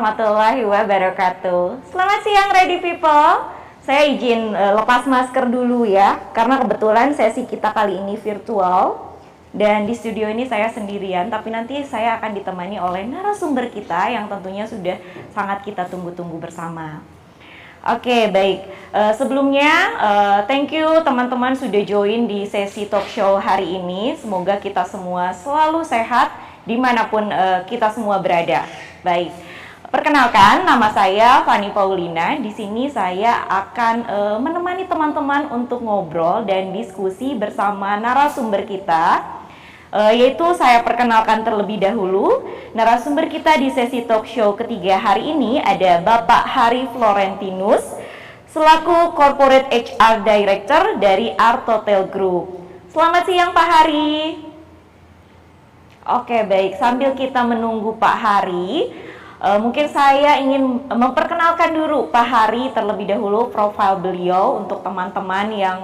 warahmatullahi wabarakatuh. Selamat siang Ready People. Saya izin lepas masker dulu ya, karena kebetulan sesi kita kali ini virtual. Dan di studio ini saya sendirian, tapi nanti saya akan ditemani oleh narasumber kita yang tentunya sudah sangat kita tunggu-tunggu bersama. Oke, baik. Sebelumnya, thank you teman-teman sudah join di sesi talk show hari ini. Semoga kita semua selalu sehat dimanapun kita semua berada. Baik. Perkenalkan, nama saya Fani Paulina. Di sini saya akan menemani teman-teman untuk ngobrol dan diskusi bersama narasumber kita. Yaitu saya perkenalkan terlebih dahulu. Narasumber kita di sesi talk show ketiga hari ini ada Bapak Hari Florentinus selaku Corporate HR Director dari Art Hotel Group. Selamat siang Pak Hari. Oke, baik. Sambil kita menunggu Pak Hari, mungkin saya ingin memperkenalkan dulu Pak Hari terlebih dahulu, profil beliau untuk teman-teman yang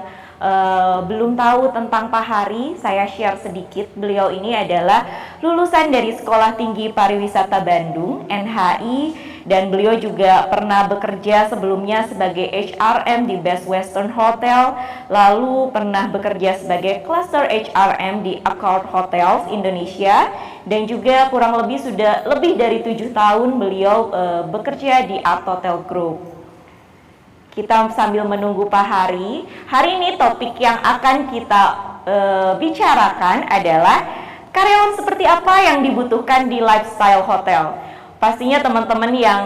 belum tahu tentang Pak Hari. Saya share sedikit. Beliau ini adalah lulusan dari Sekolah Tinggi Pariwisata Bandung, NHI, dan beliau juga pernah bekerja sebelumnya sebagai HRM di Best Western Hotel, lalu pernah bekerja sebagai Cluster HRM di Accord Hotels Indonesia, dan juga kurang lebih sudah lebih dari 7 tahun beliau bekerja di Art Hotel Group. Kita sambil menunggu Pak Hari. Hari ini topik yang akan kita bicarakan adalah karyawan seperti apa yang dibutuhkan di lifestyle hotel. Pastinya teman-teman yang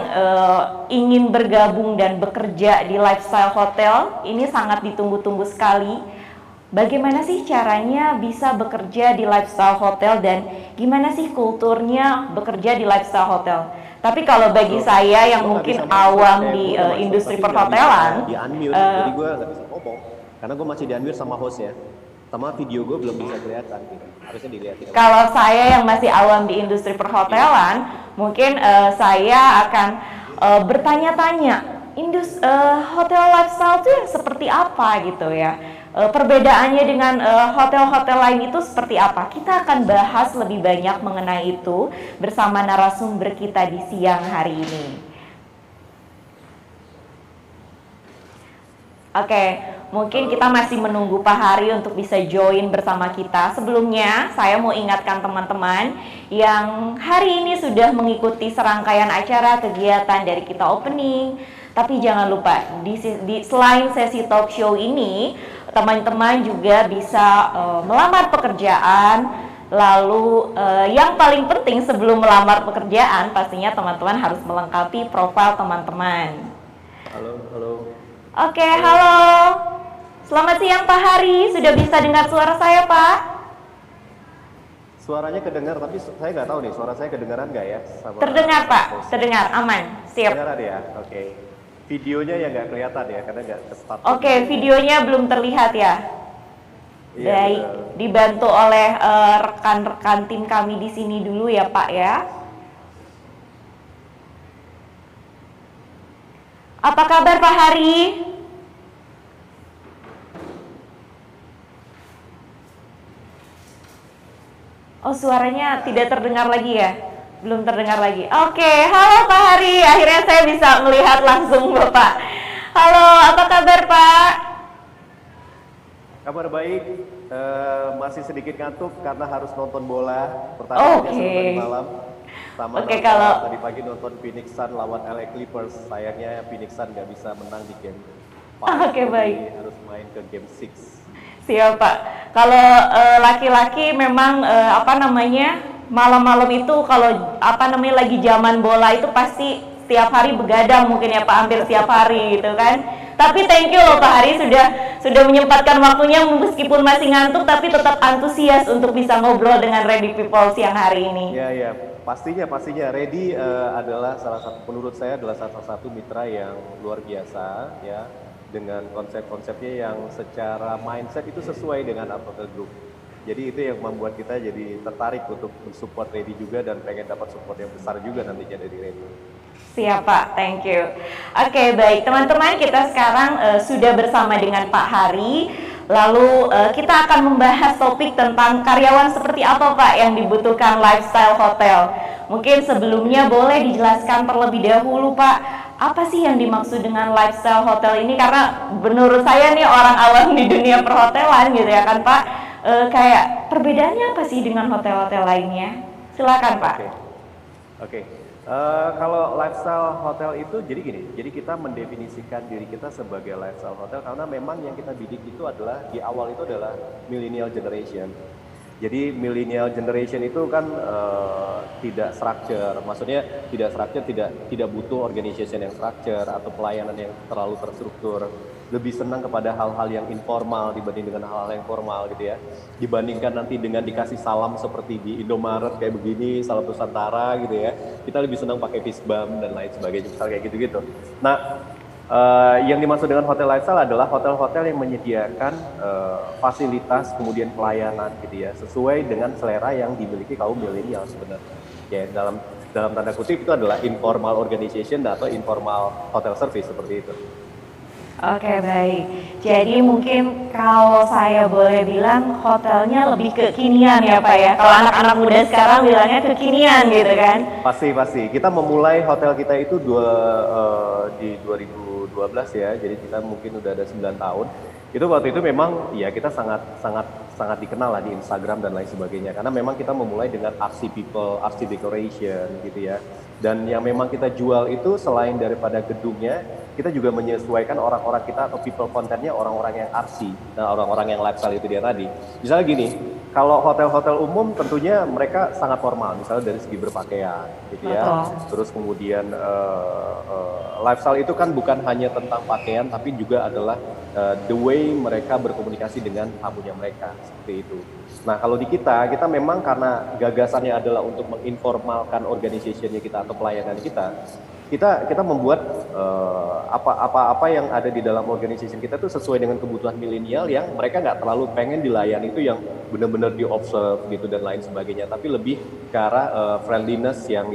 ingin bergabung dan bekerja di lifestyle hotel ini sangat ditunggu-tunggu sekali. Bagaimana sih caranya bisa bekerja di lifestyle hotel dan gimana sih kulturnya bekerja di lifestyle hotel? Tapi kalau bagi saya yang mungkin awam di industri perhotelan, jadi gue nggak bisa ngomong karena gue masih di-unmute sama host ya, sama video gue belum bisa kelihatan gitu. Harusnya dilihat. Kalau saya yang masih awam di industri perhotelan, mungkin saya akan bertanya-tanya, hotel lifestyle itu seperti apa gitu ya? Perbedaannya dengan hotel-hotel lain itu seperti apa? Kita akan bahas lebih banyak mengenai itu bersama narasumber kita di siang hari ini. Oke, mungkin kita masih menunggu Pak Hari untuk bisa join bersama kita. Sebelumnya, saya mau ingatkan teman-teman yang hari ini sudah mengikuti serangkaian acara kegiatan dari kita opening. Tapi jangan lupa, selain sesi talk show ini, teman-teman juga bisa melamar pekerjaan. Lalu yang paling penting sebelum melamar pekerjaan, pastinya teman-teman harus melengkapi profil teman-teman. Halo. Oke, halo. Selamat siang Pak Hari, sudah bisa dengar suara saya Pak? Suaranya kedengar, tapi saya nggak tahu nih, suara saya kedengaran nggak ya? Terdengar Pak, terdengar, aman, siap. Kedengaran ya, oke. Videonya yang nggak kelihatan ya, karena nggak ke-start. Oke, videonya belum terlihat ya? Iya, baik, dibantu oleh rekan-rekan tim kami di sini dulu ya Pak ya. Apa kabar Pak Hari? Oh, suaranya tidak terdengar lagi ya? Belum terdengar lagi. Oke, halo Pak Hari. Akhirnya saya bisa melihat langsung Bapak. Halo, apa kabar Pak? Kabar baik. Masih sedikit ngantuk karena harus nonton bola pertandingannya tadi malam. Sama kalau tadi pagi nonton Phoenix Sun lawan LA Clippers. Sayangnya Phoenix Sun nggak bisa menang di game 5. Baik. Harus main ke game 6. Siap Pak. Kalau laki-laki memang malam-malam itu kalau lagi zaman bola itu pasti setiap hari begadang mungkin ya Pak, hampir setiap hari gitu kan. Tapi thank you loh Pak Hari sudah menyempatkan waktunya meskipun masih ngantuk tapi tetap antusias untuk bisa ngobrol dengan Ready People siang hari ini. Ya, pastinya Ready adalah menurut saya adalah salah satu mitra yang luar biasa ya, dengan konsep-konsepnya yang secara mindset itu sesuai dengan Art Hotel Group. Jadi itu yang membuat kita jadi tertarik untuk mensupport Ready juga dan pengen dapat support yang besar juga nantinya dari Ready. Siap Pak, thank you. Oke, baik teman-teman, kita sekarang sudah bersama dengan Pak Hari. Lalu kita akan membahas topik tentang karyawan seperti apa Pak yang dibutuhkan lifestyle hotel. Mungkin sebelumnya boleh dijelaskan terlebih dahulu Pak, apa sih yang dimaksud dengan lifestyle hotel ini? Karena menurut saya nih orang awam di dunia perhotelan gitu ya kan Pak, kayak perbedaannya apa sih dengan hotel-hotel lainnya? Silakan Pak. Oke. Kalau lifestyle hotel itu jadi gini, jadi kita mendefinisikan diri kita sebagai lifestyle hotel karena memang yang kita bidik itu adalah di awal itu adalah millennial generation. Jadi millennial generation itu kan tidak structure, maksudnya tidak structure, tidak butuh organization yang structure atau pelayanan yang terlalu terstruktur. Lebih senang kepada hal-hal yang informal dibanding dengan hal-hal yang formal gitu ya. Dibandingkan nanti dengan dikasih salam seperti di Indomaret kayak begini, salam Nusantara gitu ya. Kita lebih senang pakai fishbump dan lain sebagainya, misal kayak gitu-gitu. Nah, yang dimaksud dengan hotel lifestyle adalah hotel-hotel yang menyediakan fasilitas kemudian pelayanan gitu ya, sesuai dengan selera yang dimiliki kaum milenial sebenarnya. Ya, dalam tanda kutip itu adalah informal organization atau informal hotel service seperti itu. Oke baik, jadi mungkin kalau saya boleh bilang hotelnya lebih kekinian ya Pak ya. Kalau anak-anak muda sekarang bilangnya kekinian gitu kan. Pasti. Kita memulai hotel kita itu di 2012 ya, jadi kita mungkin udah ada 9 tahun. Itu waktu itu memang ya kita sangat dikenal lah di Instagram dan lain sebagainya. Karena memang kita memulai dengan artsy people, artsy decoration gitu ya. Dan yang memang kita jual itu selain daripada gedungnya, kita juga menyesuaikan orang-orang kita atau people content-nya orang-orang yang artsy, nah orang-orang yang lifestyle itu dia tadi. Misalnya gini, kalau hotel-hotel umum tentunya mereka sangat formal, misalnya dari segi berpakaian, gitu ya. Terus kemudian lifestyle itu kan bukan hanya tentang pakaian, tapi juga adalah the way mereka berkomunikasi dengan tamunya mereka, seperti itu. Nah kalau di kita memang karena gagasannya adalah untuk menginformalkan organisasinya kita atau pelayanan kita membuat apa yang ada di dalam organisasi kita tuh sesuai dengan kebutuhan milenial yang mereka nggak terlalu pengen dilayani itu yang benar-benar di-observe gitu dan lain sebagainya, tapi lebih ke arah friendliness yang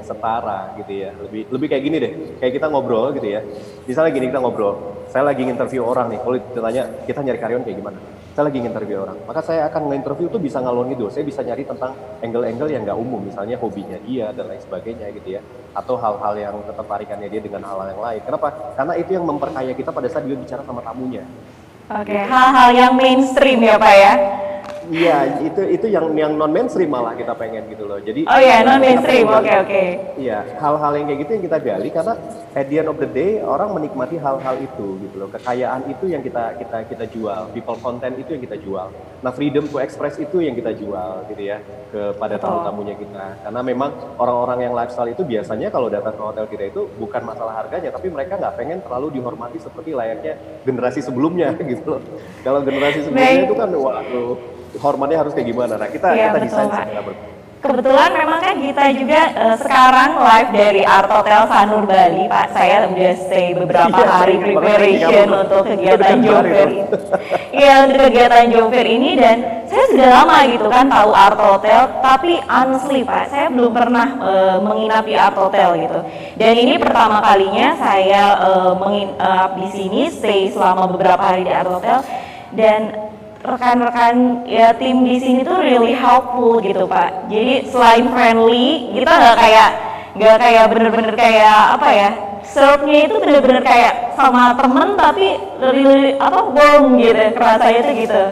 setara gitu ya, lebih kayak gini deh, kayak kita ngobrol gitu ya. Misalnya gini, kita ngobrol, saya lagi nginterview orang nih, kalau ditanya kita nyari karyawan kayak gimana, saya lagi nginterview orang, maka saya akan nginterview tuh bisa ngalor ngidul, saya bisa nyari tentang angle-angle yang nggak umum, misalnya hobinya dia dan lain sebagainya gitu ya, atau hal-hal yang ketertarikannya dia dengan hal-hal yang lain. Kenapa? Karena itu yang memperkaya kita pada saat dia bicara sama tamunya. Oke, hal-hal yang mainstream ya Pak ya? Iya, itu yang non mainstream malah kita pengen gitu loh. Jadi non mainstream, oke. Iya, hal-hal yang kayak gitu yang kita gali karena at the end of the day orang menikmati hal-hal itu gitu loh. Kekayaan itu yang kita jual, people content itu yang kita jual. Nah, freedom to express itu yang kita jual gitu ya kepada tamu-tamunya kita. Karena memang orang-orang yang lifestyle itu biasanya kalau datang ke hotel kita itu bukan masalah harganya, tapi mereka nggak pengen terlalu dihormati seperti layaknya generasi sebelumnya gitu loh. Kalau generasi sebelumnya itu kan waduh, hormatnya harus kayak gimana? Nah kita desain secara kebetulan memang kan kita juga sekarang live dari Art Hotel Sanur Bali Pak. Saya udah stay beberapa hari preparation untuk kegiatan Job Fair ini. Iya, untuk kegiatan Job Fair ini, dan saya sudah lama gitu kan tahu Art Hotel, tapi honestly Pak, saya belum pernah menginap di Art Hotel gitu. Dan ini pertama kalinya saya menginap di sini, stay selama beberapa hari di Art Hotel, dan rekan-rekan ya tim di sini tuh really helpful gitu Pak. Jadi selain friendly, kita nggak kayak bener-bener kayak apa ya, serve-nya itu bener-bener kayak sama temen tapi really warm gitu, rasanya itu gitu.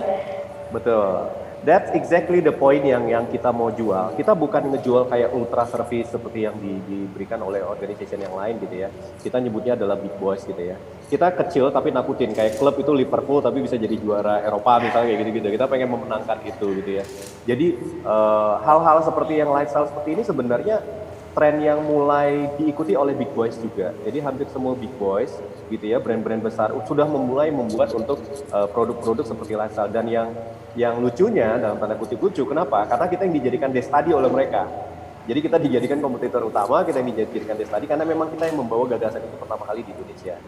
Betul. That's exactly the point yang kita mau jual. Kita bukan ngejual kayak ultra service seperti yang diberikan oleh organisasi yang lain gitu ya. Kita nyebutnya adalah big boys gitu ya. Kita kecil tapi nakutin, kayak klub itu Liverpool tapi bisa jadi juara Eropa misalnya kayak gitu-gitu. Kita pengen memenangkan itu gitu ya. Jadi hal-hal seperti yang lifestyle seperti ini sebenarnya tren yang mulai diikuti oleh big boys juga. Jadi hampir semua big boys gitu ya, brand-brand besar sudah memulai membuat untuk produk-produk seperti lifestyle. Dan yang lucunya dalam tanda kutip lucu, kenapa? Karena kita yang dijadikan case study oleh mereka. Jadi kita dijadikan kompetitor utama, kita yang dijadikan case study karena memang kita yang membawa gagasan itu pertama kali di Indonesia.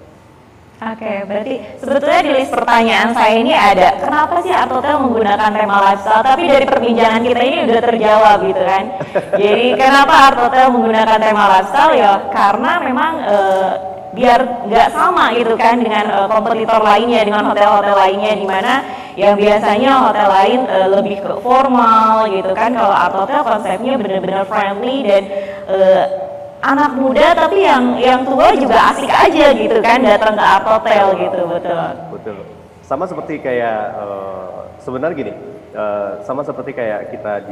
Oke, berarti sebetulnya di list pertanyaan saya ini ada, kenapa sih Art Hotel menggunakan tema lifestyle? Tapi dari perbincangan kita ini udah terjawab gitu kan. Jadi kenapa Art Hotel menggunakan tema lifestyle? Ya karena memang biar nggak sama gitu kan dengan kompetitor lainnya, dengan hotel-hotel lainnya, di mana yang biasanya hotel lain lebih ke formal gitu kan. Kalau Art Hotel konsepnya benar-benar friendly dan anak muda tapi yang tua juga asik aja gitu kan datang ke Art Hotel gitu. Betul. Sama seperti kayak sebenarnya gini, sama seperti kayak kita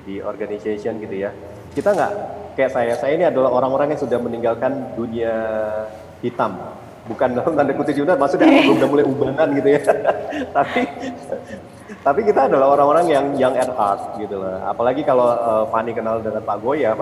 di organization gitu ya. Kita nggak kayak saya ini adalah orang-orang yang sudah meninggalkan dunia hitam. Bukan dalam tanda kutip juga, maksudnya udah mulai ubanan gitu ya. tapi kita adalah orang-orang yang young at heart gitu loh. Apalagi kalau Fani kenal dengan Pak Goya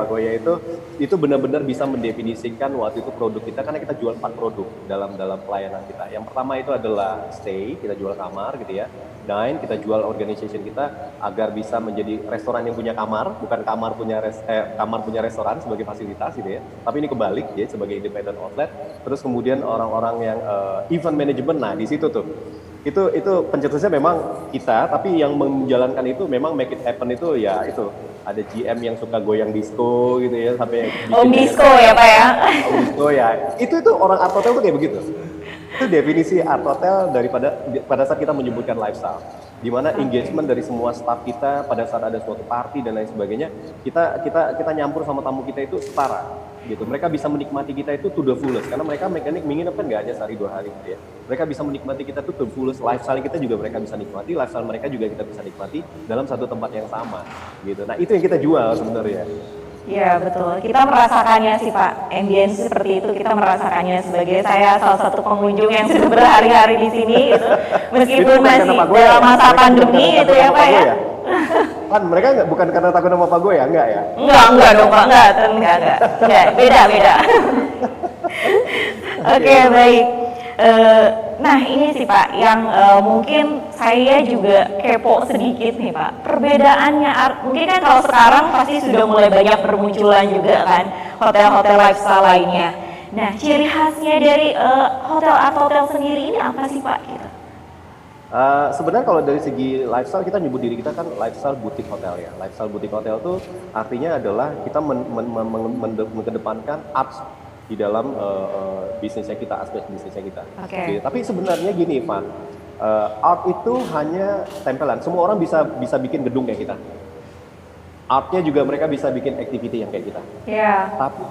itu benar-benar bisa mendefinisikan waktu itu produk kita, karena kita jual 4 produk dalam pelayanan kita. Yang pertama itu adalah stay, kita jual kamar gitu ya. Dine, kita jual organization kita agar bisa menjadi restoran yang punya kamar, bukan kamar punya restoran sebagai fasilitas gitu ya. Tapi ini kebalik ya, sebagai independent outlet. Terus kemudian orang-orang yang event management, nah di situ tuh itu pencetusnya memang kita, tapi yang menjalankan itu memang make it happen itu ya itu ada GM yang suka goyang disco gitu ya, sampai disco ya Pak ya. Disco ya, itu orang Art Hotel tuh kayak begitu. Itu definisi Art Hotel pada saat kita menyebutkan lifestyle, di mana engagement dari semua staff kita pada saat ada suatu party dan lain sebagainya, kita nyampur sama tamu kita itu setara gitu. Mereka bisa menikmati kita itu to the fullest, karena mereka mekanik menginap kan nggak hanya sehari 2 hari gitu ya. Mereka bisa menikmati kita tuh to the fullest, lifestyle kita juga mereka bisa nikmati, lifestyle mereka juga kita bisa nikmati dalam satu tempat yang sama gitu. Nah itu yang kita jual sebenarnya. Iya betul, kita merasakannya sih Pak, ambience seperti itu kita merasakannya sebagai saya salah satu pengunjung yang sudah berhari-hari di sini gitu. Meskipun masih dalam masa pandemi gitu ya Pak ya. Kan mereka bukan karena takut sama Pak Goya, enggak ya? Enggak dong Pak, enggak, beda. Oke, baik. Nah ini sih Pak, yang mungkin saya juga kepo sedikit nih Pak. Perbedaannya, mungkin kan kalau sekarang pasti sudah mulai banyak bermunculan juga kan hotel-hotel lifestyle lainnya. Nah ciri khasnya dari hotel Art Hotel sendiri ini apa sih Pak? Gitu. Sebenarnya kalau dari segi lifestyle, kita nyebut diri kita kan lifestyle boutique hotel ya. Lifestyle boutique hotel itu artinya adalah kita mengedepankan art di dalam bisnisnya kita, aspek bisnisnya kita. Okay. Gitu. Tapi sebenarnya gini, Van, art itu hanya tempelan. Semua orang bisa bikin gedung kayak kita. Artnya juga mereka bisa bikin activity yang kayak kita. Yeah. Tapi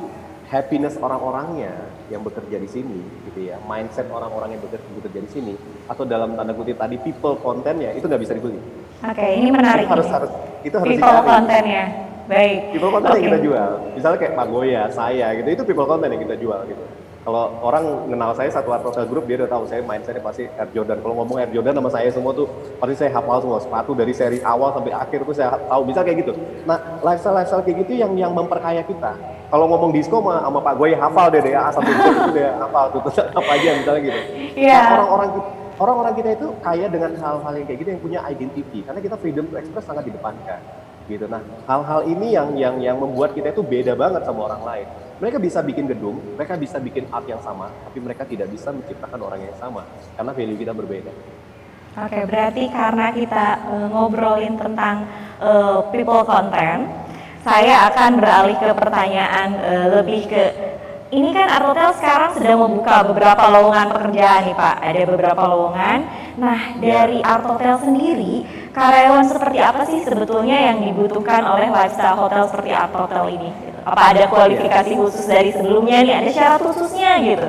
happiness orang-orangnya yang bekerja di sini, gitu ya, mindset orang-orang yang bekerja di sini, atau dalam tanda kutip tadi people content-nya itu nggak bisa dibeli. Oke, ini menarik. Itu harus people dicari. Content-nya. Baik. People content yang kita jual, misalnya kayak Pak Goya, saya gitu, itu people content yang kita jual gitu. Kalau orang kenal saya satu Art Hotel Group, dia udah tahu saya mindsetnya pasti Air Jordan. Kalau ngomong Air Jordan sama saya semua tuh pasti saya hafal semua sepatu dari seri awal sampai akhir tuh saya tahu, bisa kayak gitu. Nah lifestyle kayak gitu yang memperkaya kita. Kalau ngomong disco sama Pak Goya hafal deh A sampai Z itu dia hafal tuh apa aja misalnya gitu. Yeah. Nah, orang-orang kita itu kaya dengan hal-hal yang kayak gitu, yang punya identity, karena kita freedom to express sangat didepankan. Gitu. Nah, hal-hal ini yang membuat kita itu beda banget sama orang lain. Mereka bisa bikin gedung, mereka bisa bikin art yang sama, tapi mereka tidak bisa menciptakan orang yang sama karena value kita berbeda. Oke, berarti karena kita ngobrolin tentang people content, saya akan beralih ke pertanyaan lebih ke ini kan Art Hotel sekarang sedang membuka beberapa lowongan pekerjaan nih Pak, ada beberapa lowongan. Nah dari Art Hotel sendiri, karyawan seperti apa sih sebetulnya yang dibutuhkan oleh lifestyle hotel seperti Art Hotel ini? Apa ada kualifikasi khusus dari sebelumnya nih, ada syarat khususnya gitu?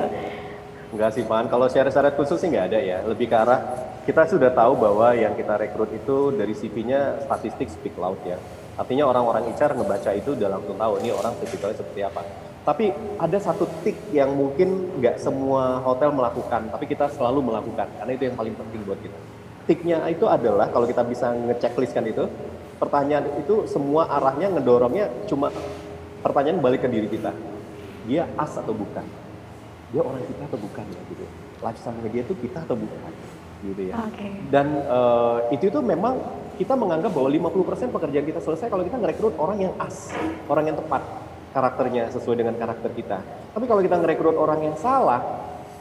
Enggak sih Pan, kalau syarat-syarat khusus sih nggak ada ya, lebih ke arah kita sudah tahu bahwa yang kita rekrut itu dari CV-nya statistik speak loud ya. Artinya orang-orang HR ngebaca itu udah langsung tahu ini orang tipikalnya seperti apa. Tapi ada satu tik yang mungkin nggak semua hotel melakukan, tapi kita selalu melakukan, karena itu yang paling penting buat kita. Tiknya itu adalah kalau kita bisa ngechecklistkan itu, pertanyaan itu semua arahnya ngedorongnya cuma pertanyaan balik ke diri kita. Dia as atau bukan? Dia orang kita atau bukan ya gitu. Lifestyle-nya dia itu kita atau bukan? Gitu ya. Okay. Dan itu memang kita menganggap bahwa 50% pekerjaan kita selesai kalau kita ngerekrut orang yang as, orang yang tepat karakternya sesuai dengan karakter kita. Tapi kalau kita ngerekrut orang yang salah,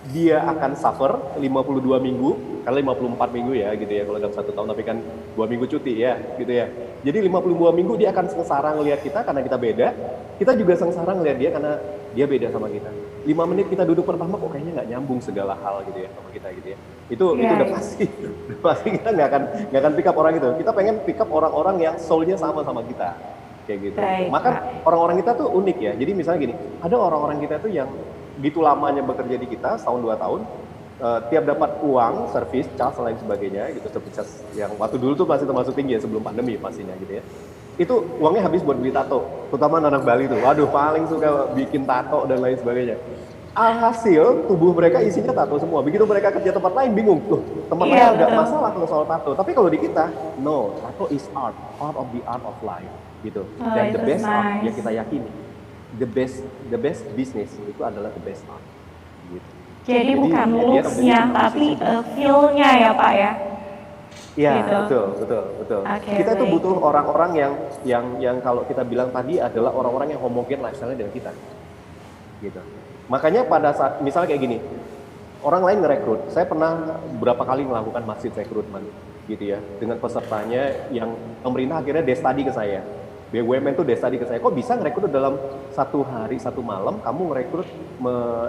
dia akan suffer 52 minggu karena 54 minggu ya gitu ya kalau dalam 1 tahun, tapi kan 2 minggu cuti ya gitu ya. Jadi 52 minggu dia akan sengsara ngelihat kita karena kita beda, kita juga sengsara ngelihat dia karena dia beda sama kita. 5 menit kita duduk pertama kok kayaknya nggak nyambung segala hal gitu ya sama kita gitu ya. Itu udah pasti, udah pasti kita nggak akan pick up orang itu. Kita pengen pick up orang-orang yang soul-nya sama kita kayak gitu. Maka orang-orang kita tuh unik ya. Jadi misalnya gini, ada orang-orang kita tuh yang gitu lamanya bekerja di kita, setahun 2 tahun, tiap dapat uang, servis, charge dan lain sebagainya gitu, servis charge yang waktu dulu tuh masih termasuk tinggi ya sebelum pandemi pastinya gitu ya. Itu uangnya habis buat beli tato, terutama anak Bali tuh, waduh paling suka bikin tato dan lain sebagainya. Alhasil tubuh mereka isinya tato semua. Begitu mereka kerja tempat lain bingung, tuh tempat lain nggak masalah kalau soal tato. Tapi kalau di kita, no, tato is art of the art of life gitu. Dan the best art yang kita yakini, the best business itu adalah the best art. Gitu. Jadi bukan looks-nya, tapi feel-nya ya Pak ya. Iya, gitu. betul. Kita itu butuh orang-orang yang kalau kita bilang tadi adalah orang-orang yang homogen lifestyle-nya dengan kita. Gitu. Makanya pada saat misalnya kayak gini, orang lain ngerekrut. Saya pernah beberapa kali melakukan masjid rekrutmen gitu ya, dengan pesertanya yang pemerintah akhirnya de-study ke saya. BUMN tuh desa di ke saya, kok bisa ngerekrut dalam 1 hari 1 malam kamu ngerekrut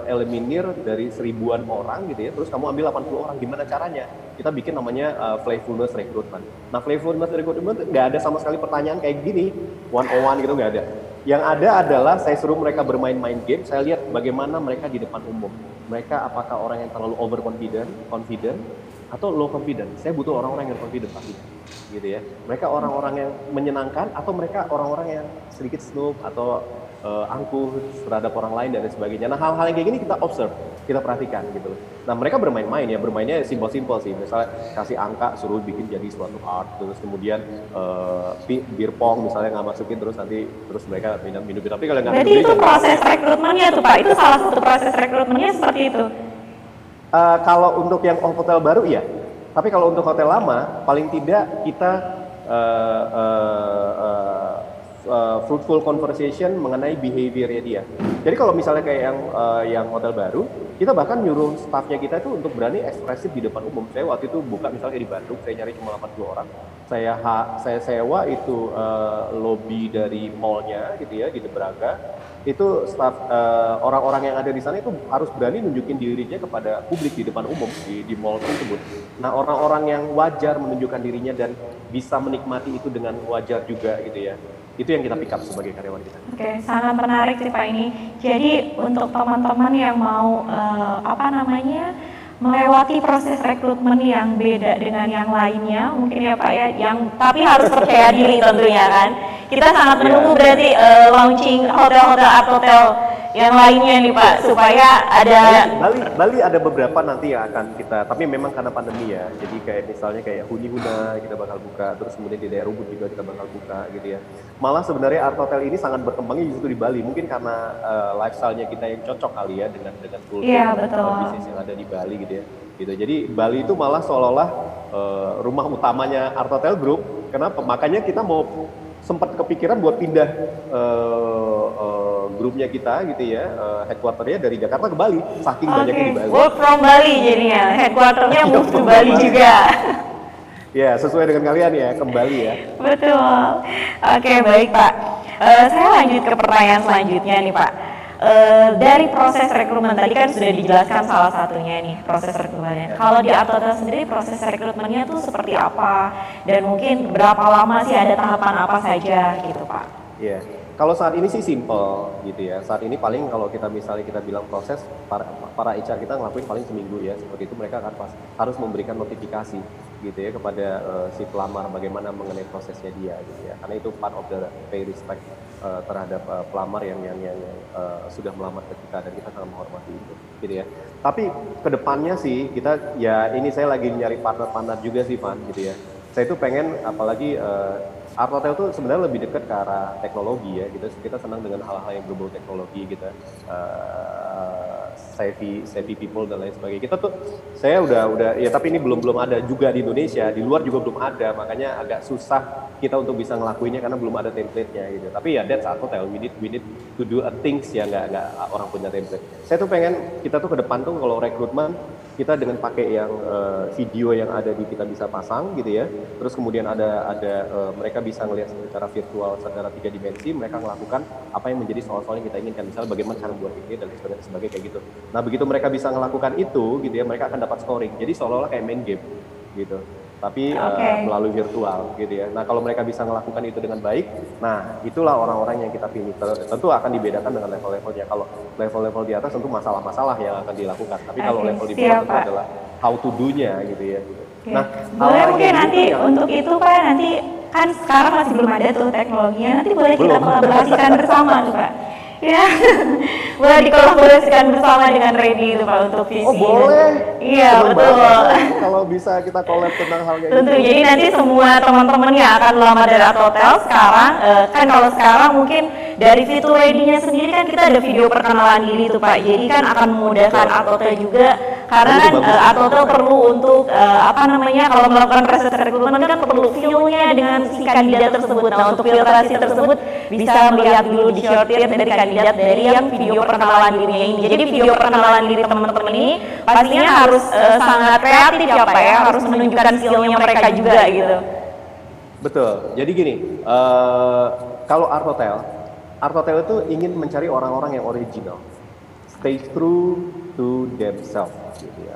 eliminir dari 1000-an orang gitu ya, terus kamu ambil 80 orang, gimana caranya? Kita bikin namanya playfulness recruitment. Nah playfulness recruitment nggak ada sama sekali pertanyaan kayak gini, one-on-one gitu nggak ada. Yang ada adalah saya suruh mereka bermain-main game, saya lihat bagaimana mereka di depan umum. Mereka apakah orang yang terlalu confident, atau low confidence. Saya butuh orang-orang yang confident pasti, gitu ya. Mereka orang-orang yang menyenangkan atau mereka orang-orang yang sedikit snob atau angkuh terhadap orang lain dan sebagainya. Nah hal-hal yang kayak gini kita observe, kita perhatikan gitu. Nah mereka bermain-main ya, bermainnya simpel-simpel sih. Misalnya kasih angka, suruh bikin jadi suatu art, terus kemudian beer pong misalnya nggak masukin, terus nanti terus mereka minum. Tapi kalau nggak berarti itu proses rekrutmennya tuh Pak, itu salah satu proses rekrutmennya seperti itu. Kalau untuk yang hotel baru ya, tapi kalau untuk hotel lama paling tidak kita fruitful conversation mengenai behaviornya dia. Jadi kalau misalnya kayak yang hotel baru, kita bahkan nyuruh staffnya kita itu untuk berani ekspresif di depan umum. Saya waktu itu buka misalnya di Bandung, saya nyari cuma 80 orang. Saya sewa itu lobby dari mallnya gitu ya di Braga. Itu staff orang-orang yang ada di sana itu harus berani nunjukin dirinya kepada publik di depan umum di mall tersebut. Nah orang-orang yang wajar menunjukkan dirinya dan bisa menikmati itu dengan wajar juga gitu ya. Itu yang kita pick up sebagai karyawan kita. Oke, sangat menarik sih Pak ini. Jadi untuk teman-teman yang mau melewati proses rekrutmen yang beda dengan yang lainnya, mungkin ya Pak ya, tapi harus percaya diri tentunya kan. Kita sangat menunggu berarti launching hotel-hotel art hotel yang lainnya nih Pak, supaya ada Bali ada beberapa nanti yang akan kita, tapi memang karena pandemi ya, jadi kayak misalnya kayak Huni-Huna kita bakal buka, terus kemudian di daerah Ubud juga kita bakal buka gitu ya. Malah sebenarnya art hotel ini sangat berkembangnya justru di Bali, mungkin karena lifestyle-nya kita yang cocok kali ya dengan kultur bisnis yang ada di Bali gitu ya. Gitu. Jadi Bali itu malah seolah-olah rumah utamanya Art Hotel Group. Kenapa? Makanya kita mau sempat kepikiran buat pindah grupnya kita gitu ya, headquarternya dari Jakarta ke Bali, saking banyaknya di Bali. Work from Bali jadinya, headquarternya move to Bali juga. Ya, sesuai dengan kalian ya, kembali ya. Betul. Oke, baik Pak. Saya lanjut ke pertanyaan selanjutnya nih Pak. Dari proses rekrutmen tadi kan sudah dijelaskan salah satunya nih proses rekrutmennya. Kalau di Art Hotel sendiri proses rekrutmennya tuh seperti apa dan mungkin berapa lama sih, ada tahapan apa saja gitu Pak? Iya. Kalau saat ini sih simple gitu ya. Saat ini paling kalau kita misalnya kita bilang proses, para HR kita ngelakuin paling seminggu ya. Seperti itu mereka akan harus memberikan notifikasi gitu ya kepada si pelamar bagaimana mengenai prosesnya dia gitu ya. Karena itu part of the pay respect terhadap pelamar yang sudah melamar ke kita, dan kita sangat menghormati itu gitu ya. Tapi kedepannya sih kita ya, ini saya lagi nyari partner juga sih Van gitu ya. Saya tuh pengen apalagi Art Hotel tuh sebenarnya lebih dekat ke arah teknologi ya gitu. Kita senang dengan hal-hal yang berbau teknologi gitu. Savvy people dan lain sebagainya. Kita tuh, saya udah ya, tapi ini belum ada juga di Indonesia, di luar juga belum ada, makanya agak susah kita untuk bisa ngelakuinnya karena belum ada template-nya gitu. Tapi ya that's Art Hotel, we need do a things ya nggak orang punya template. Saya tuh pengen kita tuh ke depan tuh kalau rekrutmen kita dengan pakai yang video yang ada di kita bisa pasang gitu ya. Terus kemudian ada mereka bisa ngelihat secara virtual secara 3 dimensi, mereka melakukan apa yang menjadi soal-soal yang kita inginkan. Misalnya bagaimana cara buat ini dan sebagainya kayak gitu. Nah, begitu mereka bisa melakukan itu gitu ya, mereka akan dapat scoring. Jadi seolah-olah kayak main game gitu. Tapi melalui virtual gitu ya. Nah, kalau mereka bisa melakukan itu dengan baik, nah itulah orang-orang yang kita pilih. Tentu akan dibedakan dengan level-levelnya. Kalau level-level di atas tentu masalah-masalah yang akan dilakukan. Tapi kalau level di bawah itu adalah how to do-nya gitu ya. Nah, boleh mungkin nanti untuk itu Pak, nanti kan sekarang masih belum ada tuh teknologinya. Nanti boleh kita kolaborasikan bersama tuh Pak. Ya, boleh dikolaborasikan bersama dengan Ready itu Pak untuk visi. Oh boleh. Iya betul. Kalau bisa kita collab tentang hal kayak tentu, gitu. jadi nanti semua teman-teman yang akan melamar dari Atotel sekarang, kan kalau sekarang mungkin dari fitur Ready-nya sendiri kan kita ada video perkenalan diri tuh Pak. Jadi kan akan memudahkan Atotel juga, karena kan Atotel perlu untuk kalau melakukan proses rekrutmen kan perlu feel-nya dengan si kandidat tersebut. Nah, untuk filtrasi tersebut bisa melihat dulu di shortlist dari kandidat dari yang video perkenalan dirinya ini. Jadi video perkenalan diri teman-teman ini pastinya harus sangat kreatif ya Pak ya, harus menunjukkan skill-nya mereka juga gitu. Betul. Jadi gini, kalau Artotel itu ingin mencari orang-orang yang original, stay true to themselves gitu ya.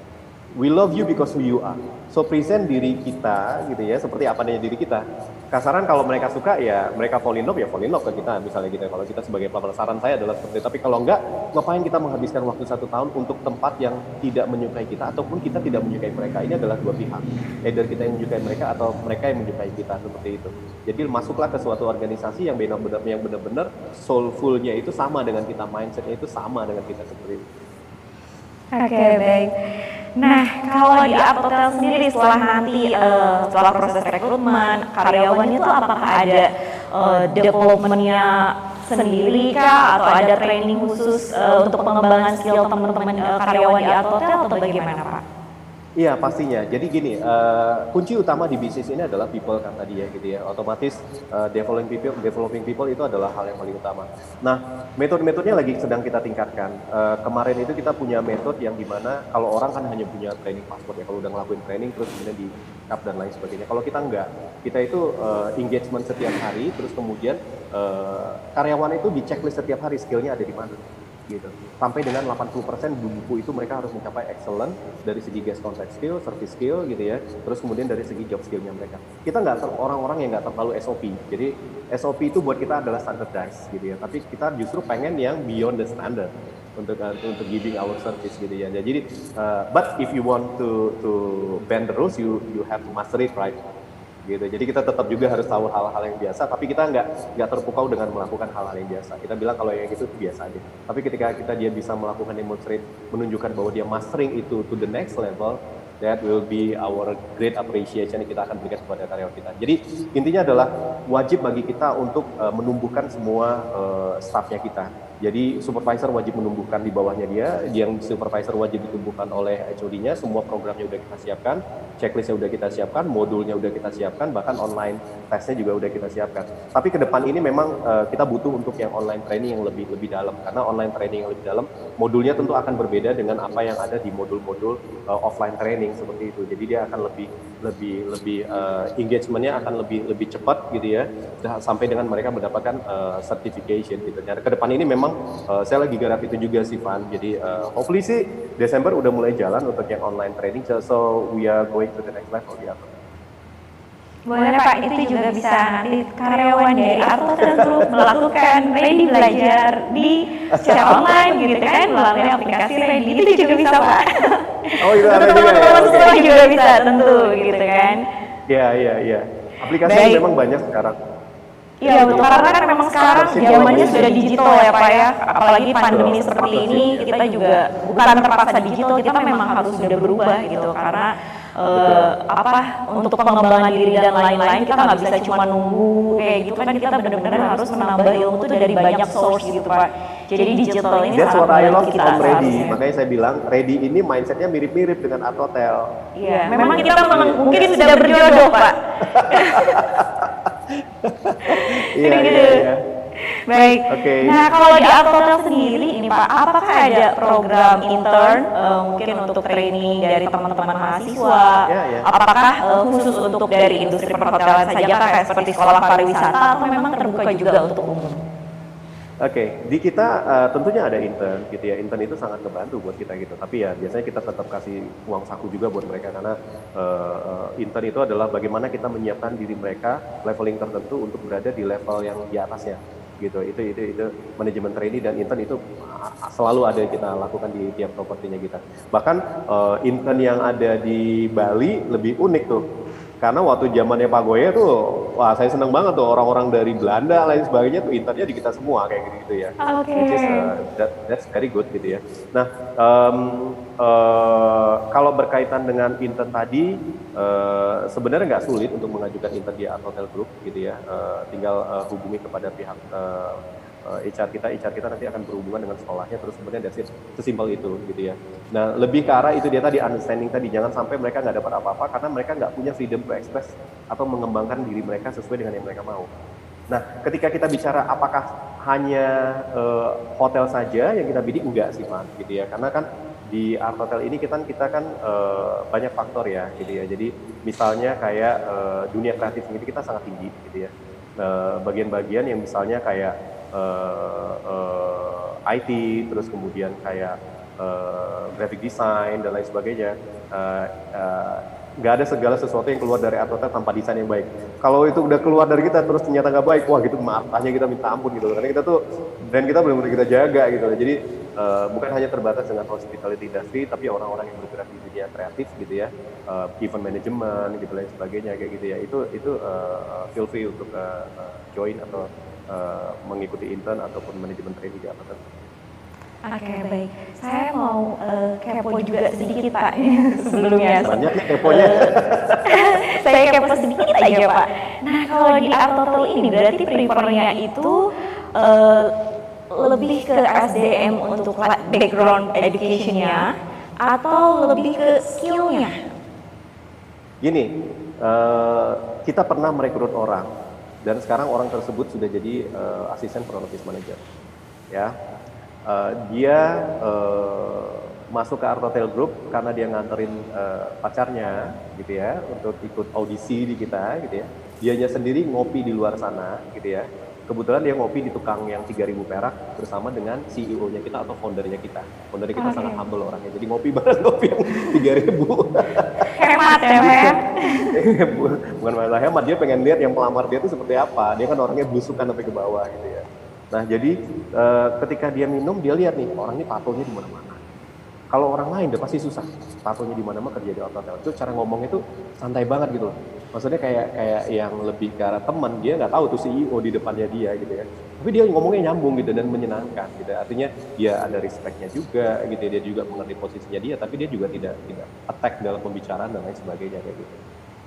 We love you because who you are. So present diri kita gitu ya, seperti apa adanya diri kita. Kasaran kalau mereka suka ya mereka fall in love ke kita misalnya gitu. Kalau kita sebagai pelamar, saran saya adalah seperti itu. Tapi kalau enggak, ngapain kita menghabiskan waktu 1 tahun untuk tempat yang tidak menyukai kita ataupun kita tidak menyukai mereka. Ini adalah dua pihak. Either kita yang menyukai mereka atau mereka yang menyukai kita, seperti itu. Jadi masuklah ke suatu organisasi yang benar-benar soulful-nya itu sama dengan kita, mindset-nya itu sama dengan kita, seperti itu. Oke, baik. Nah, kalau di Atotel sendiri setelah nanti setelah proses rekrutmen karyawan itu apakah ada development-nya sendiri kah atau ada training khusus untuk pengembangan skill teman-teman karyawan di Atotel atau bagaimana Pak? Iya pastinya. Jadi gini, kunci utama di bisnis ini adalah people kan tadi ya gitu ya. Otomatis developing people itu adalah hal yang paling utama. Nah, metode-metodenya lagi sedang kita tingkatkan. Kemarin itu kita punya metode yang dimana kalau orang kan hanya punya training passport ya, kalau udah ngelakuin training terus kemudian di up dan lain sebagainya. Kalau kita enggak, kita itu engagement setiap hari, terus kemudian karyawan itu di checklist setiap hari skillnya ada di mana. Gitu. Sampai dengan 80% buku itu mereka harus mencapai excellent dari segi guest contact skill, service skill gitu ya. Terus kemudian dari segi job skillnya mereka. Kita nggak orang-orang yang nggak terlalu SOP. Jadi SOP itu buat kita adalah standardized gitu ya. Tapi kita justru pengen yang beyond the standard untuk giving our service gitu ya. Jadi but if you want to bend the rules, you have to master it, right? Gitu. Jadi kita tetap juga harus tahu hal-hal yang biasa, tapi kita nggak terpukau dengan melakukan hal-hal yang biasa. Kita bilang kalau yang itu biasa aja. Tapi ketika dia bisa melakukan demonstrate, menunjukkan bahwa dia mastering itu to the next level, that will be our great appreciation yang kita akan berikan kepada karyawan kita. Jadi intinya adalah wajib bagi kita untuk menumbuhkan semua staffnya kita. Jadi supervisor wajib menumbuhkan di bawahnya dia, yang supervisor wajib ditumbuhkan oleh HOD-nya, semua programnya udah kita siapkan, checklistnya udah kita siapkan, modulnya udah kita siapkan, bahkan online tesnya juga udah kita siapkan. Tapi ke depan ini memang kita butuh untuk yang online training yang lebih dalam, karena online training yang lebih dalam, modulnya tentu akan berbeda dengan apa yang ada di modul-modul offline training seperti itu. Jadi dia akan lebih engagement-nya akan lebih cepat gitu ya, sampai dengan mereka mendapatkan certification gitu. Dan ke depan ini memang saya lagi garap itu juga sih Van. Jadi hopefully sih Desember udah mulai jalan untuk yang online training, so we are going to the next level di Atotel. Boleh Pak, itu juga bisa nanti karyawan dari Atotel tentu melakukan Ready belajar di secara online gitu kan, melalui aplikasi Ready, itu juga bisa Pak. Oh itu ada juga ya? Semua juga bisa tentu gitu kan. Iya. Aplikasi memang banyak sekarang. Iya betul, karena kan memang sekarang zamannya sudah digital ya Pak ya, apalagi pandemi seperti ini kita juga bukan terpaksa digital, kita memang harus sudah berubah gitu, karena untuk pengembangan diri dan lain-lain kita nggak bisa cuma nunggu kayak gitu kan, kita benar-benar harus menambah ilmu itu dari banyak source gitu Pak. Jadi digital ini that's sangat what I love kita from Ready. Makanya saya bilang Ready ini mindsetnya mirip-mirip dengan Atotel. Iya, memang kita mungkin sudah berjodoh Pak. Iya. Baik. Oke. Nah, kalau di Artotel sendiri ini Pak, apakah ada program intern mungkin untuk training dari teman-teman mahasiswa? Ya, ya. Apakah khusus untuk dari industri perhotelan saja kayak seperti sekolah pariwisata atau memang terbuka juga untuk umum? Oke, di kita tentunya ada intern gitu ya. Intern itu sangat ngebantu buat kita gitu. Tapi ya biasanya kita tetap kasih uang saku juga buat mereka karena intern itu adalah bagaimana kita menyiapkan diri mereka leveling tertentu untuk berada di level yang di atasnya gitu. Itu manajemen trainee dan intern itu selalu ada kita lakukan di tiap propertinya kita. Bahkan intern yang ada di Bali lebih unik tuh. Karena waktu zamannya Pak Goye tuh, wah saya seneng banget tuh orang-orang dari Belanda lain sebagainya tuh internnya di kita semua kayak gitu ya. Oke. Which is that's very good gitu ya. Nah kalau berkaitan dengan intern tadi, sebenarnya nggak sulit untuk mengajukan intern di Artotel Group gitu ya. Tinggal hubungi kepada pihak HR kita nanti akan berhubungan dengan sekolahnya terus kemudian that's it, sesimpel itu gitu ya. Nah lebih ke arah itu dia tadi understanding tadi, jangan sampai mereka nggak dapat apa-apa karena mereka nggak punya freedom to express atau mengembangkan diri mereka sesuai dengan yang mereka mau. Nah ketika kita bicara apakah hanya hotel saja yang kita bidik, enggak sih Pak gitu ya, karena kan di Artotel ini kita kan banyak faktor ya gitu ya. Jadi misalnya kayak dunia kreatif sendiri kita sangat tinggi gitu ya. Bagian-bagian yang misalnya kayak IT, terus kemudian kayak graphic design dan lain sebagainya, nggak ada segala sesuatu yang keluar dari Artotel tanpa desain yang baik. Kalau itu udah keluar dari kita terus ternyata nggak baik, wah gitu marahnya kita minta ampun gitu, karena kita tuh brand kita benar-benar kita jaga gitu. Jadi bukan hanya terbatas dengan hospitality industry, tapi orang-orang yang bergerak di dunia kreatif gitu ya, event management gitu lain sebagainya kayak gitu ya. Itu feel free untuk join atau mengikuti intern ataupun manajemen training di Artotel. Oke, baik. Saya mau kepo juga sedikit Pak sebelumnya. Banyak nih keponya. Saya kepo sedikit aja Pak. Nah, kalau di Artotel ini berarti prefernya itu lebih ke SDM untuk background education-nya atau lebih ke skill-nya? Gini, kita pernah merekrut orang dan sekarang orang tersebut sudah jadi asisten front office manager, ya. Dia masuk ke Artotel Group karena dia nganterin pacarnya, gitu ya, untuk ikut audisi di kita, gitu ya. Dianya sendiri ngopi di luar sana, gitu ya. Kebetulan dia ngopi di tukang yang 3.000 perak bersama dengan CEO-nya kita atau foundernya kita. Foundernya kita sangat humble orangnya, jadi ngopi bareng ngopi yang 3.000. Hemat ya Pak. Bukan masalah hemat, dia pengen lihat yang pelamar dia itu seperti apa. Dia kan orangnya belusukan sampai ke bawah gitu ya. Nah jadi ketika dia minum, dia lihat nih orang ini tatonya di mana-mana. Kalau orang lain udah pasti susah, tatonya di mana-mana kerja di Artotel. Itu cara ngomongnya tuh santai banget gitu. Maksudnya kayak yang lebih ke arah teman, dia nggak tahu tuh CEO di depannya dia gitu ya. Tapi dia ngomongnya nyambung gitu dan menyenangkan gitu. Artinya dia ada respect-nya juga gitu. Dia juga mengerti posisinya dia, tapi dia juga tidak attack dalam pembicaraan dan lain sebagainya kayak gitu.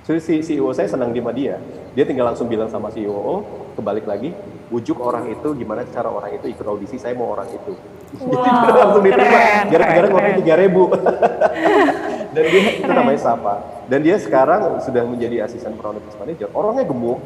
So, si CEO saya senang sama dia. Dia tinggal langsung bilang sama CEO, kebalik lagi, bujuk orang itu gimana cara orang itu ikut audisi, saya mau orang itu. Wow, jadi langsung diterima. Gara-gara ngomong 3.000. Dan dia itu namanya Sapa. Dan dia sekarang sudah menjadi asisten front office manager. Orangnya gemuk.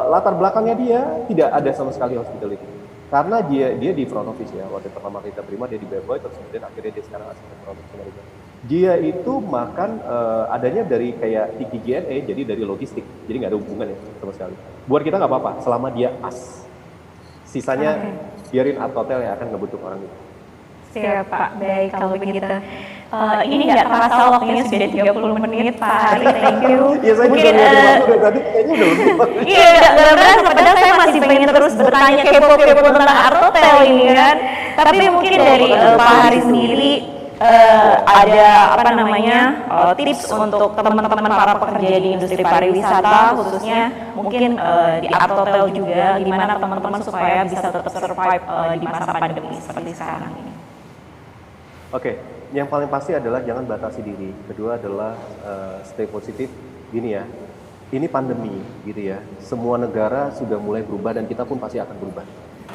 Latar belakangnya dia tidak ada sama sekali hospitality. Karena dia di front office ya. Waktu pertama kita terima dia di Bellboy, terus kemudian akhirnya dia sekarang asisten front office manager. Dia itu makan adanya dari kayak TKGNE, jadi dari logistik. Jadi nggak ada hubungan ya sama sekali. Buat kita nggak apa-apa, selama dia as. Sisanya biarin Artotel yang akan ngebentuk orang itu. Siap Pak, baik kalau begitu. Ini nggak terasa waktunya sudah 30 menit Pak, thank you. Iya saya juga lihat waktu tadi kayaknya udah lupa. Iya, nggak berasa, padahal saya masih pengen terus bertanya kepo-kepo tentang Artotel ini kan. Tapi mungkin dari Pak Hari sendiri ada apa namanya tips untuk teman-teman para pekerja di industri pariwisata khususnya mungkin di Artotel juga, gimana teman-teman supaya bisa tetap survive di masa pandemi seperti sekarang ini. Oke, yang paling pasti adalah jangan batasi diri. Kedua adalah stay positif. Gini ya, ini pandemi gitu ya. Semua negara sudah mulai berubah dan kita pun pasti akan berubah.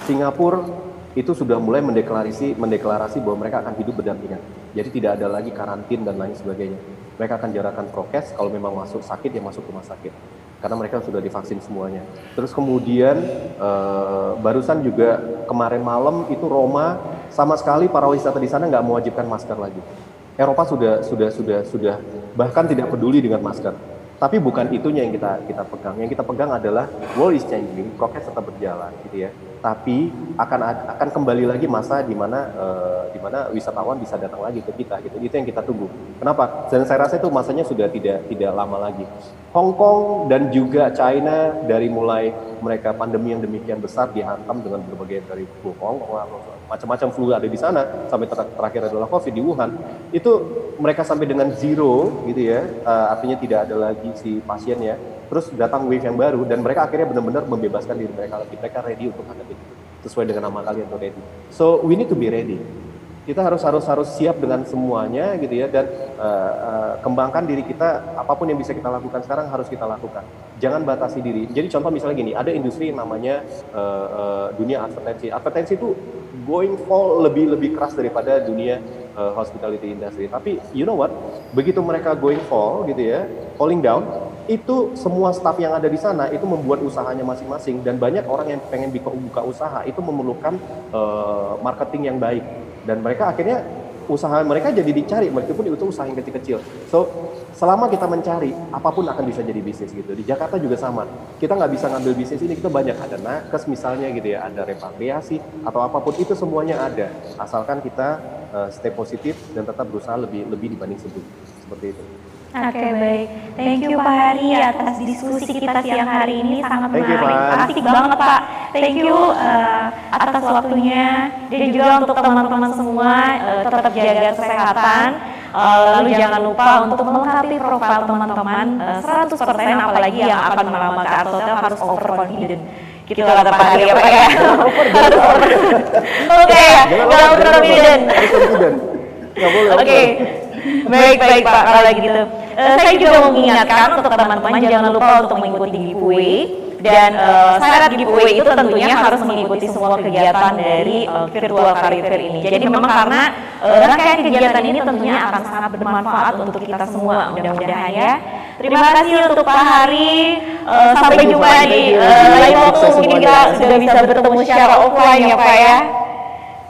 Singapura itu sudah mulai mendeklarasi bahwa mereka akan hidup berdampingan. Jadi tidak ada lagi karantin dan lain sebagainya. Mereka akan jarakkan prokes, kalau memang masuk sakit ya masuk rumah sakit. karena mereka sudah divaksin semuanya. Terus kemudian barusan juga kemarin malam itu Roma sama sekali para wisata di sana nggak mewajibkan masker lagi. Eropa sudah bahkan tidak peduli dengan masker. Tapi bukan itunya yang kita pegang. Yang kita pegang adalah world is changing, prokes tetap berjalan, gitu ya. Tapi akan kembali lagi masa di mana wisatawan bisa datang lagi ke kita, gitu. Itu yang kita tunggu. Kenapa? Dan saya rasa itu masanya sudah tidak lama lagi. Hong Kong dan juga China dari mulai mereka pandemi yang demikian besar dihantam dengan berbagai dari flu Hong Kong, macam-macam flu ada di sana, sampai terakhir adalah COVID di Wuhan. Itu mereka sampai dengan zero, gitu ya. Artinya tidak ada lagi si pasiennya. Terus datang wave yang baru dan mereka akhirnya benar-benar membebaskan diri mereka lagi. Mereka ready untuk hadapi itu. Sesuai dengan nama kalian tuh ready. So we need to be ready. Kita harus siap dengan semuanya, gitu ya, dan kembangkan diri kita. Apapun yang bisa kita lakukan sekarang harus kita lakukan. Jangan batasi diri. Jadi contoh misalnya gini, ada industri yang namanya dunia advertensi. Advertensi itu going fall lebih keras daripada dunia hospitality industry. Tapi you know what? Begitu mereka going fall, gitu ya, falling down, itu semua staff yang ada di sana itu membuat usahanya masing-masing, dan banyak orang yang pengen buka usaha itu memerlukan marketing yang baik, dan mereka akhirnya usaha mereka jadi dicari meskipun itu usaha yang kecil-kecil. So selama kita mencari, apapun akan bisa jadi bisnis, gitu. Di Jakarta juga sama. Kita nggak bisa ngambil bisnis ini, kita banyak ada nakes misalnya, gitu ya, ada repatriasi atau apapun, itu semuanya ada. Asalkan kita stay positif dan tetap berusaha lebih dibanding sebelumnya. Seperti itu. Oke, baik. Thank you Pak Hari atas diskusi kita siang hari ini, sangat Thank you, menarik. Pak. Asik banget Pak. Thank you atas waktunya, dan juga untuk teman-teman semua tetap jaga kesehatan. Lalu jangan lupa untuk melengkapi profil teman-teman 100%, apalagi yang akan melamar ke Ars Hotel harus overconfident. Gitu kata Pak Hari ya Pak ya. Oke, jangan overconfident. Nggak boleh. Oke. Baik Pak, kalau gitu. Saya juga mau mengingatkan untuk teman-teman jangan lupa untuk mengikuti giveaway, dan syarat giveaway itu tentunya harus mengikuti semua kegiatan dari virtual career fair ini. Jadi memang karena rangkaian kegiatan ini tentunya akan sangat bermanfaat untuk kita semua, mudah-mudahan ya. Terima kasih untuk Pak Hari. Sampai jumpa di lain waktu, mungkin kita sudah bisa bertemu secara offline ya Pak ya.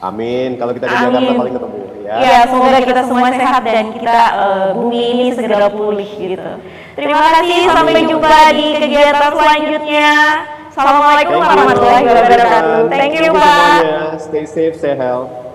Amin. Kalau kita di Jakarta paling ketemu. Ya, semoga kita semua sehat dan kita bumi ini segera pulih gitu. Terima kasih, sampai jumpa di kegiatan selanjutnya. Assalamualaikum warahmatullahi wabarakatuh. Thank you Pak. Stay safe, stay healthy.